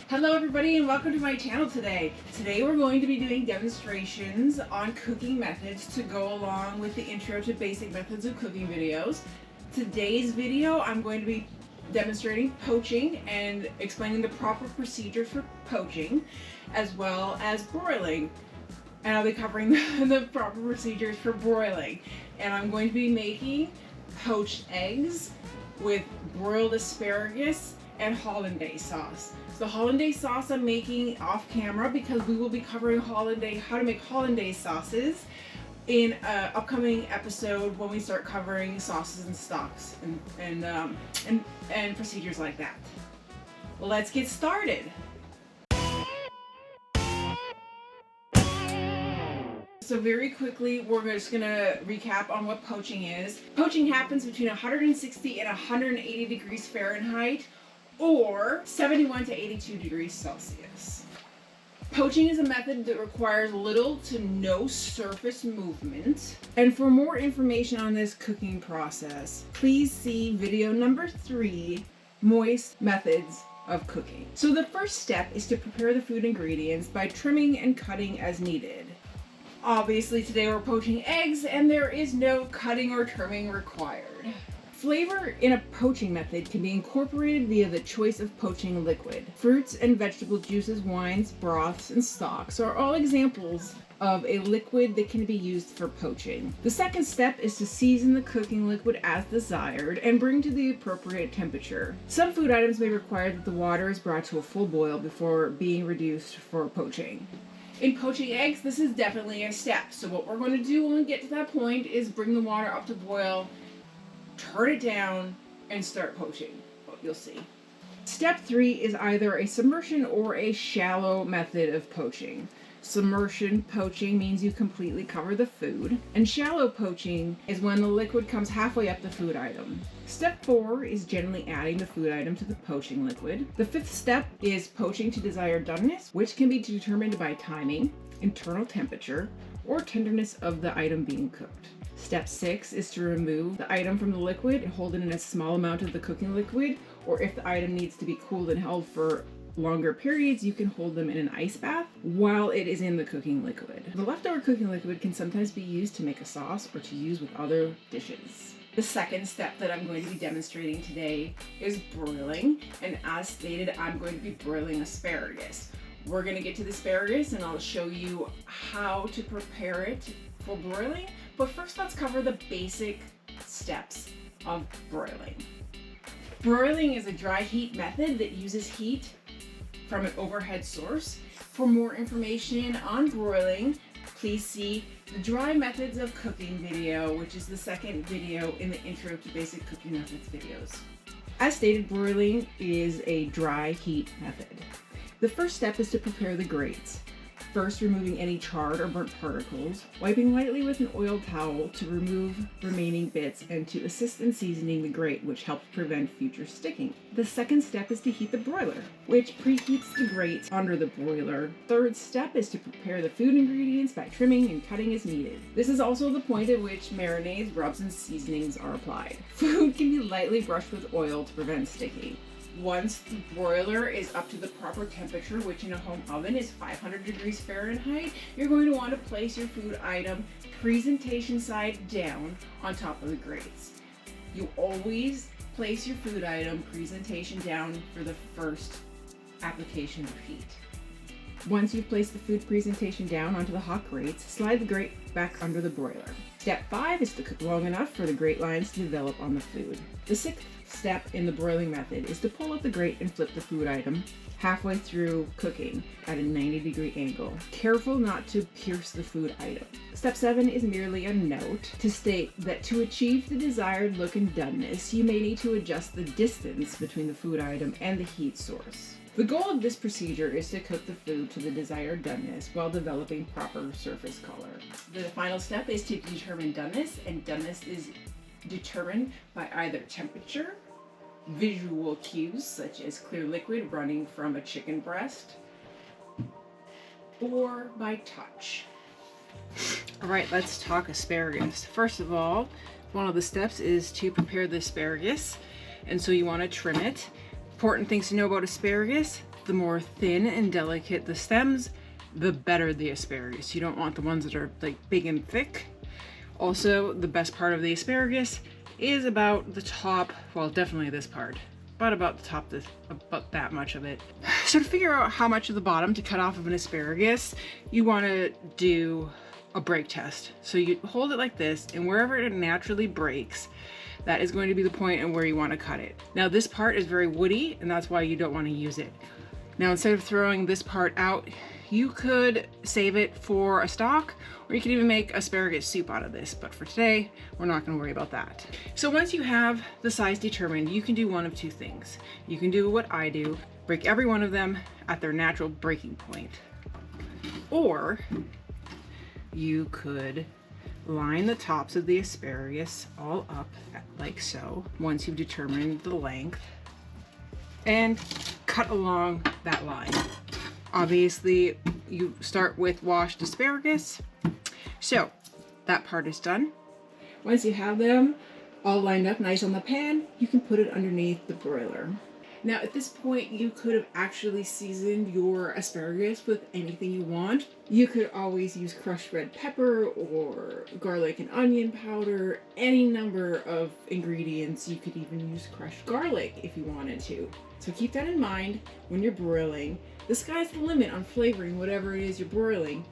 Hello everybody and welcome to my channel today. Today we're going to be doing demonstrations on cooking methods to go along with the intro to basic methods of cooking videos. Today's video I'm going to be demonstrating poaching and explaining the proper procedures for poaching as well as broiling. And I'll be covering the proper procedures for broiling. And I'm going to be making poached eggs with broiled asparagus and hollandaise sauce. So the hollandaise sauce I'm making off camera because we will be covering how to make hollandaise sauces in an upcoming episode when we start covering sauces and stocks and procedures like that. Let's get started. So very quickly, we're just going to recap on what poaching is. Poaching happens between 160 and 180 degrees Fahrenheit or 71 to 82 degrees Celsius. Poaching is a method that requires little to no surface movement. And for more information on this cooking process, please see video number 3, Moist Methods of Cooking. So the first step is to prepare the food ingredients by trimming and cutting as needed. Obviously today we're poaching eggs and there is no cutting or trimming required. Flavor in a poaching method can be incorporated via the choice of poaching liquid. Fruits and vegetable juices, wines, broths, and stocks are all examples of a liquid that can be used for poaching. The second step is to season the cooking liquid as desired and bring to the appropriate temperature. Some food items may require that the water is brought to a full boil before being reduced for poaching. In poaching eggs, this is definitely a step. So what we're going to do when we get to that point is bring the water up to boil, turn it down, and start poaching. Well, you'll see. Step 3 is either a submersion or a shallow method of poaching. Submersion poaching means you completely cover the food, and shallow poaching is when the liquid comes halfway up the food item. Step 4 is generally adding the food item to the poaching liquid. The 5th step is poaching to desired doneness, which can be determined by timing, internal temperature, or tenderness of the item being cooked. Step 6 is to remove the item from the liquid and hold it in a small amount of the cooking liquid, or if the item needs to be cooled and held for longer periods, you can hold them in an ice bath while it is in the cooking liquid. The leftover cooking liquid can sometimes be used to make a sauce or to use with other dishes. The second step that I'm going to be demonstrating today is broiling, and as stated, I'm going to be broiling asparagus. We're going to get to the asparagus and I'll show you how to prepare it for broiling, but first let's cover the basic steps of broiling. Broiling is a dry heat method that uses heat from an overhead source. For more information on broiling, please see the dry methods of cooking video, which is the second video in the intro to basic cooking methods videos. As stated, broiling is a dry heat method. The first step is to prepare the grates. First, removing any charred or burnt particles, wiping lightly with an oiled towel to remove remaining bits and to assist in seasoning the grate, which helps prevent future sticking. The second step is to heat the broiler, which preheats the grate under the broiler. Third step is to prepare the food ingredients by trimming and cutting as needed. This is also the point at which marinades, rubs, and seasonings are applied. Food can be lightly brushed with oil to prevent sticking. Once the broiler is up to the proper temperature, which in a home oven is 500 degrees Fahrenheit, you're going to want to place your food item presentation side down on top of the grates. You always place your food item presentation down for the first application of heat. Once you've placed the food presentation down onto the hot grates, slide the grate back under the broiler. Step 5 is to cook long enough for the grate lines to develop on the food. The 6th step in the broiling method is to pull up the grate and flip the food item halfway through cooking at a 90-degree angle. Careful not to pierce the food item. Step 7 is merely a note to state that to achieve the desired look and doneness, you may need to adjust the distance between the food item and the heat source. The goal of this procedure is to cook the food to the desired doneness while developing proper surface color. The final step is to determine doneness, and doneness is determined by either temperature, visual cues such as clear liquid running from a chicken breast, or by touch. Alright, let's talk asparagus. First of all, one of the steps is to prepare the asparagus, and so you want to trim it. Important things to know about asparagus: the more thin and delicate the stems, the better the asparagus. You don't want the ones that are like big and thick. Also, the best part of the asparagus is about the top, well, definitely this part, but about the top, about that much of it. So to figure out how much of the bottom to cut off of an asparagus, you want to do a break test. So you hold it like this, and wherever it naturally breaks, that is going to be the point at where you want to cut it. Now this part is very woody, and that's why you don't want to use it. Now instead of throwing this part out, you could save it for a stock, or you could even make asparagus soup out of this. But for today, we're not going to worry about that. So once you have the size determined, you can do one of two things. You can do what I do, break every one of them at their natural breaking point. Or you could line the tops of the asparagus all up like so, once you've determined the length, and cut along that line. Obviously, you start with washed asparagus. So that part is done. Once you have them all lined up nice on the pan, you can put it underneath the broiler. Now at this point, you could have actually seasoned your asparagus with anything you want. You could always use crushed red pepper or garlic and onion powder, any number of ingredients. You could even use crushed garlic if you wanted to. So keep that in mind when you're broiling. The sky's the limit on flavoring whatever it is you're broiling.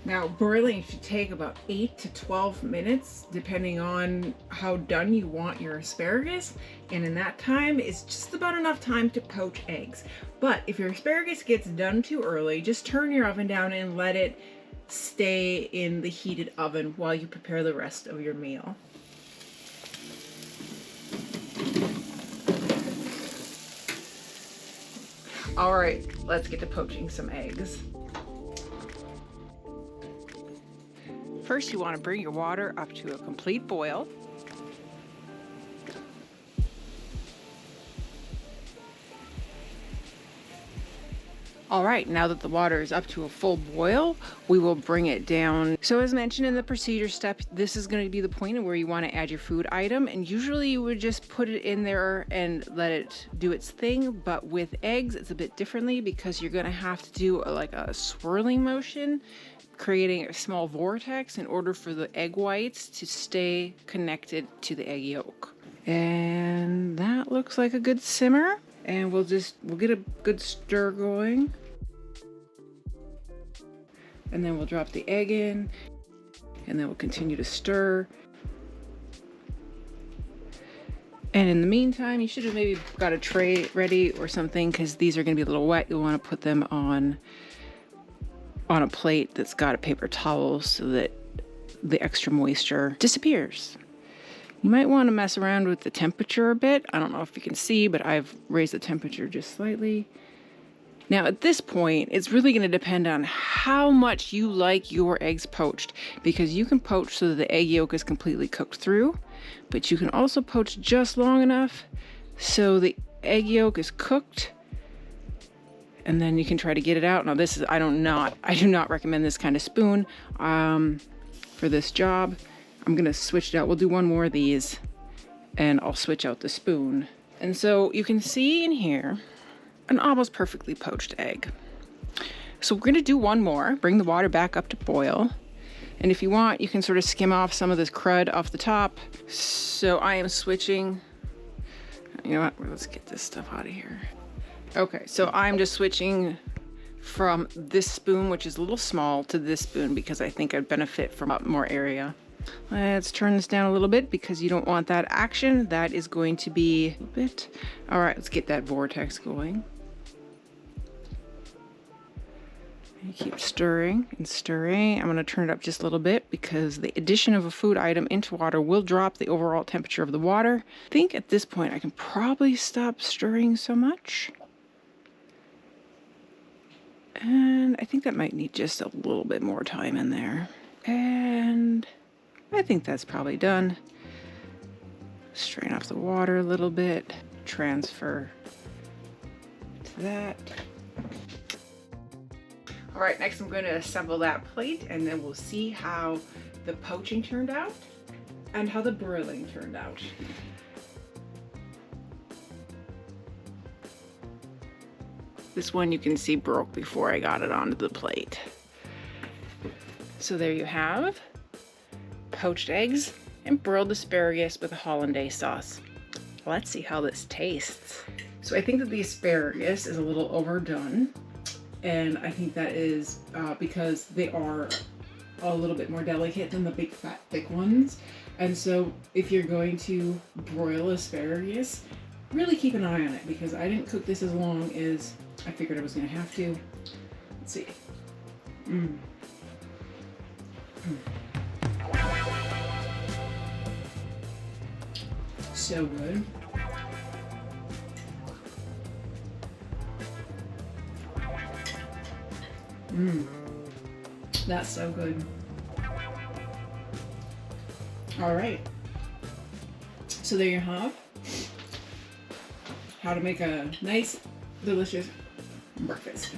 Now, broiling should take about 8 to 12 minutes, depending on how done you want your asparagus. And in that time, it's just about enough time to poach eggs. But if your asparagus gets done too early, just turn your oven down and let it stay in the heated oven while you prepare the rest of your meal. All right, let's get to poaching some eggs. First, you want to bring your water up to a complete boil. All right, now that the water is up to a full boil, we will bring it down. So as mentioned in the procedure step, this is going to be the point where you want to add your food item, and usually you would just put it in there and let it do its thing. But with eggs, it's a bit differently because you're going to have to do like a swirling motion, creating a small vortex in order for the egg whites to stay connected to the egg yolk. And that looks like a good simmer. And we'll get a good stir going. And then we'll drop the egg in, and then we'll continue to stir. And in the meantime, you should have maybe got a tray ready or something, because these are going to be a little wet. You'll want to put them on a plate that's got a paper towel so that the extra moisture disappears. You might want to mess around with the temperature a bit. I don't know if you can see, but I've raised the temperature just slightly. Now at this point, it's really going to depend on how much you like your eggs poached, because you can poach so that the egg yolk is completely cooked through, but you can also poach just long enough so the egg yolk is cooked, and then you can try to get it out. Now this is, I do not recommend this kind of spoon for this job. I'm gonna switch it out. We'll do one more of these and I'll switch out the spoon. And so you can see in here an almost perfectly poached egg. So we're gonna do one more, bring the water back up to boil. And if you want, you can sort of skim off some of this crud off the top. So I am switching, you know what, let's get this stuff out of here. Okay, so I'm just switching from this spoon, which is a little small, to this spoon because I think I'd benefit from more area. Let's turn this down a little bit because you don't want that action. That is going to be a bit. All right, let's get that vortex going. You keep stirring and stirring. I'm going to turn it up just a little bit because the addition of a food item into water will drop the overall temperature of the water. I think at this point I can probably stop stirring so much. And I think that might need just a little bit more time in there. And I think that's probably done. Strain off the water a little bit. Transfer to that. All right, next I'm going to assemble that plate and then we'll see how the poaching turned out. and how the broiling turned out. This one you can see broke before I got it onto the plate. So there you have poached eggs and broiled asparagus with a hollandaise sauce. Let's see how this tastes. So I think that the asparagus is a little overdone, and I think that is because they are a little bit more delicate than the big fat thick ones. And so if you're going to broil asparagus, really keep an eye on it, because I didn't cook this as long as I figured I was gonna have to. Let's see. So good. That's so good. All right. So there you have how to make a nice, delicious breakfast.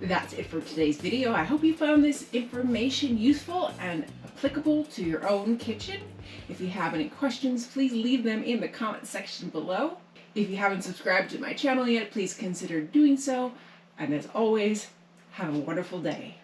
That's it for today's video. I hope you found this information useful and applicable to your own kitchen. If you have any questions, please leave them in the comment section below. If you haven't subscribed to my channel yet, please consider doing so. And as always, have a wonderful day.